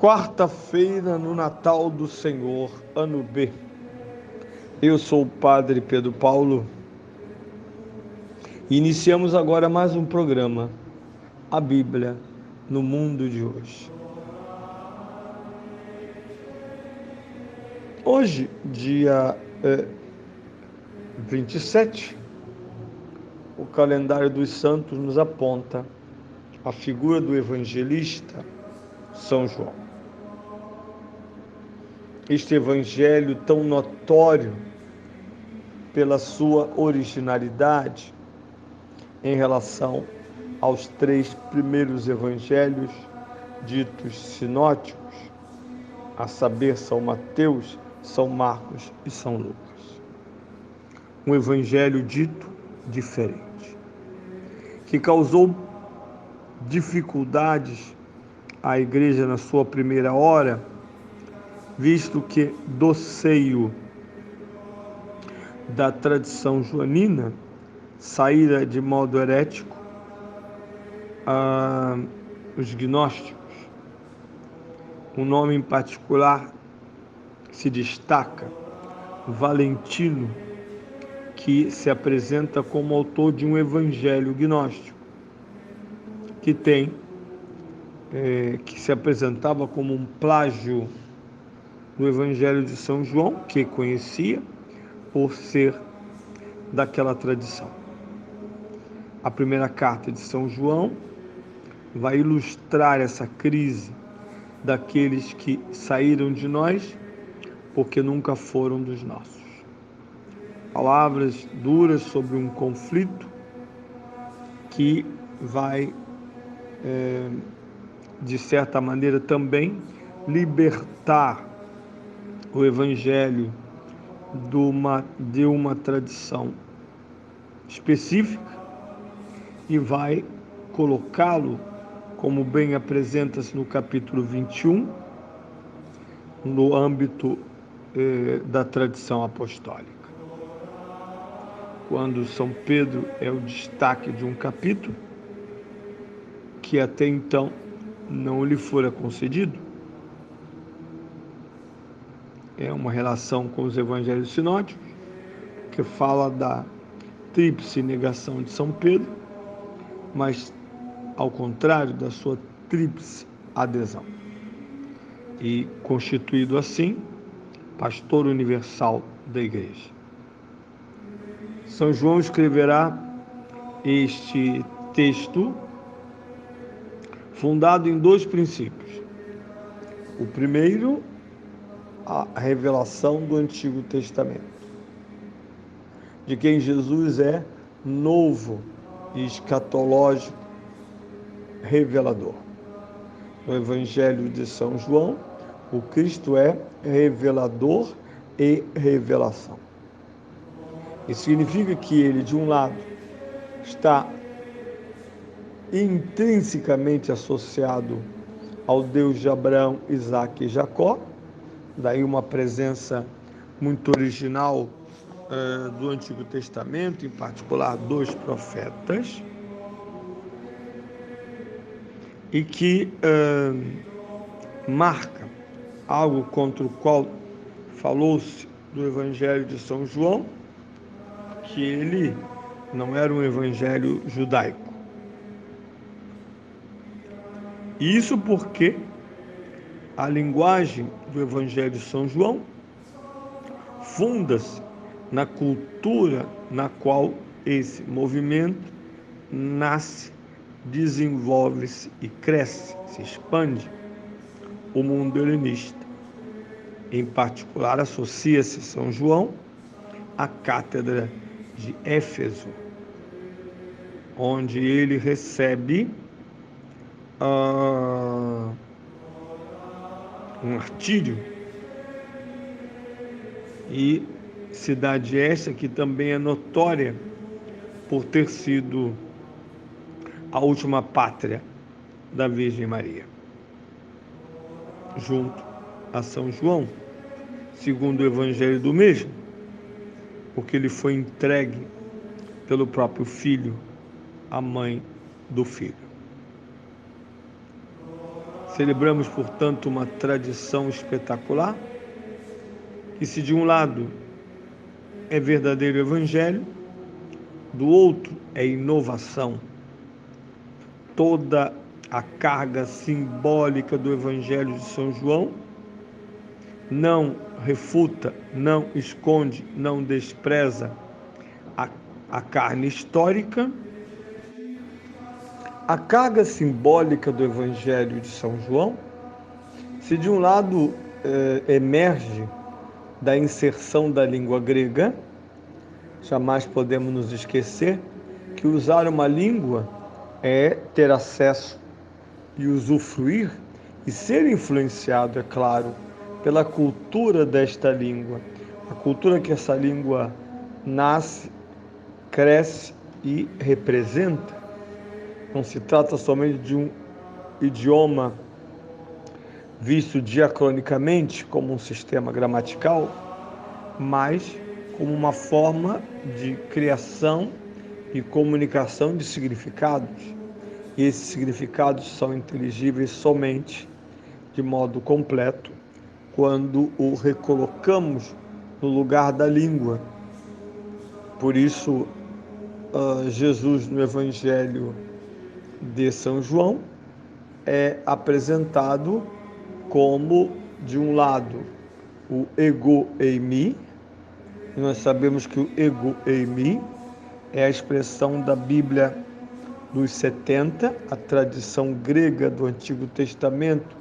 Quarta-feira no Natal do Senhor, ano B. Eu sou o Padre Pedro Paulo e iniciamos agora mais um programa, a Bíblia no mundo de hoje. Hoje, dia 27, o calendário dos santos nos aponta a figura do evangelista São João. Este evangelho tão notório pela sua originalidade em relação aos três primeiros evangelhos ditos sinóticos, a saber, São Mateus, São Marcos e São Lucas. Um evangelho dito diferente, que causou dificuldades à igreja na sua primeira hora, visto que do seio da tradição joanina saíra de modo herético os gnósticos. Um nome em particular se destaca, Valentino, que se apresenta como autor de um evangelho gnóstico, que se apresentava como um plágio do evangelho de São João, que conhecia por ser daquela tradição. A primeira carta de São João vai ilustrar essa crise daqueles que saíram de nós porque nunca foram dos nossos. Palavras duras sobre um conflito que vai, de certa maneira, também libertar o Evangelho de uma tradição específica e vai colocá-lo, como bem apresenta-se no capítulo 21, no âmbito da tradição apostólica. Quando São Pedro é o destaque de um capítulo que até então não lhe fora concedido, é uma relação com os evangelhos sinóticos, que fala da tríplice negação de São Pedro, mas ao contrário da sua tríplice adesão. E constituído assim, pastor universal da Igreja. São João escreverá este texto fundado em dois princípios. O primeiro, a revelação do Antigo Testamento, de quem Jesus é novo e escatológico revelador. No Evangelho de São João, o Cristo é revelador e revelação. Isso significa que ele, de um lado, está intrinsecamente associado ao Deus de Abraão, Isaque e Jacó, daí uma presença muito original do Antigo Testamento, em particular dos profetas, e que marca algo contra o qual falou-se do Evangelho de São João, que ele não era um evangelho judaico. E isso porque a linguagem do Evangelho de São João funda-se na cultura na qual esse movimento nasce, desenvolve-se e cresce, se expande, o mundo helenista. Em particular, associa-se São João à cátedra de Éfeso, onde ele recebe um martírio, e cidade esta que também é notória por ter sido a última pátria da Virgem Maria, junto a São João, segundo o Evangelho do mesmo, porque ele foi entregue pelo próprio Filho à mãe do Filho. Celebramos, portanto, uma tradição espetacular, que se de um lado é verdadeiro evangelho, do outro é inovação. Toda a carga simbólica do evangelho de São João não refuta, não esconde, não despreza a carne histórica. A carga simbólica do evangelho de São João, se de um lado emerge da inserção da língua grega, jamais podemos nos esquecer que usar uma língua é ter acesso e usufruir e ser influenciado, é claro, pela cultura desta língua, a cultura que essa língua nasce, cresce e representa. Não se trata somente de um idioma visto diacronicamente como um sistema gramatical, mas como uma forma de criação e comunicação de significados. E esses significados são inteligíveis somente de modo completo quando o recolocamos no lugar da língua. Por isso, Jesus no Evangelho de São João é apresentado como, de um lado, o ego eimi. Nós sabemos que o ego eimi é a expressão da Bíblia dos 70, a tradição grega do Antigo Testamento,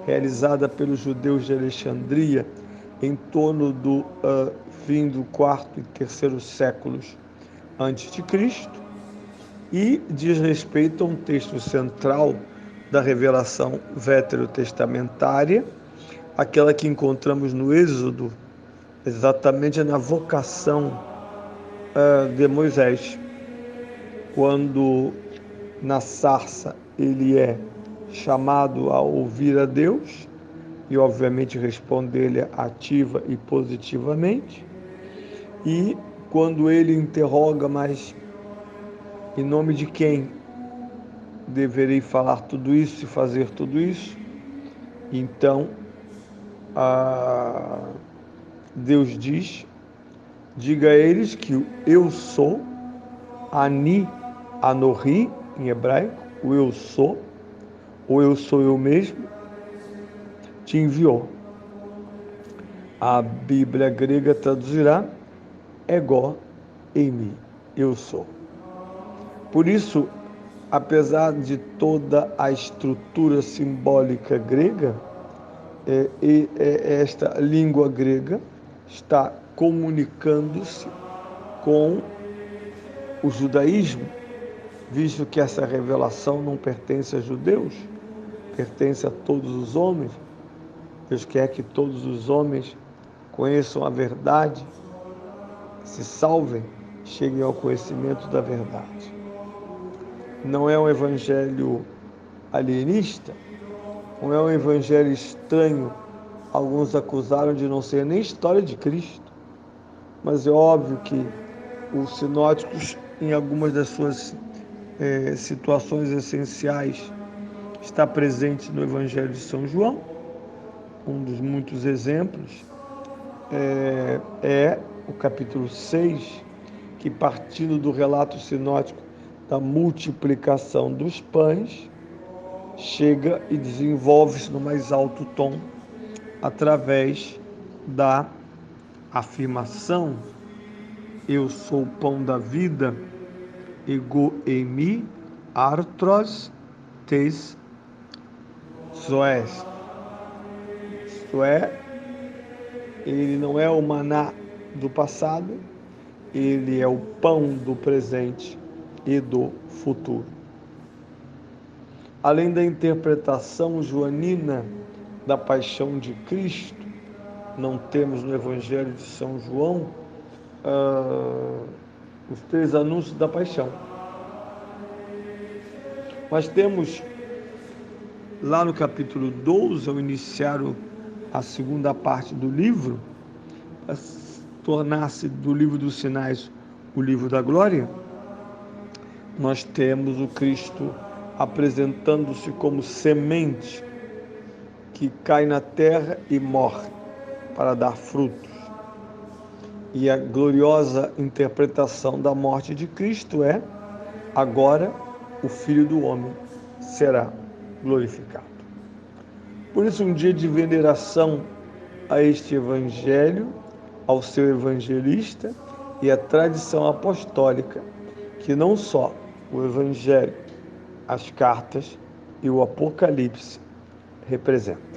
realizada pelos judeus de Alexandria em torno do fim do quarto e terceiro séculos antes de Cristo, e diz respeito a um texto central da revelação veterotestamentária, aquela que encontramos no Êxodo, exatamente na vocação de Moisés, quando na sarça ele é chamado a ouvir a Deus e obviamente responder-lhe ativa e positivamente, e quando ele interroga, mas em nome de quem deverei falar tudo isso e fazer tudo isso? Então Deus diz: diga a eles que o eu sou, Ani Anohi em hebraico, o eu sou, ou eu sou eu mesmo, te enviou. A Bíblia grega traduzirá ego eimi, eu sou. Por isso, apesar de toda a estrutura simbólica grega, esta língua grega está comunicando-se com o judaísmo, visto que essa revelação não pertence a judeus, pertence a todos os homens. Deus quer que todos os homens conheçam a verdade, se salvem, cheguem ao conhecimento da verdade. Não é um evangelho alienista, não é um evangelho estranho. Alguns acusaram de não ser nem história de Cristo, mas é óbvio que os sinóticos, em algumas das suas situações essenciais, está presente no Evangelho de São João. Um dos muitos exemplos é o capítulo 6, que, partindo do relato sinótico da multiplicação dos pães, chega e desenvolve-se no mais alto tom através da afirmação: eu sou o pão da vida, ego eimi artros tes zoes. Isto é, ele não é o maná do passado, ele é o pão do presente e do futuro. Além da interpretação joanina da paixão de Cristo, não temos no Evangelho de São João os 3 anúncios da paixão. Mas temos lá no capítulo 12, ao iniciar a segunda parte do livro, a tornar-se do livro dos sinais o livro da glória, nós temos o Cristo apresentando-se como semente que cai na terra e morre para dar frutos. E a gloriosa interpretação da morte de Cristo é: agora o Filho do Homem será glorificado. Por isso, um dia de veneração a este Evangelho, ao seu evangelista e à tradição apostólica, que não só o Evangelho, as cartas e o Apocalipse representam.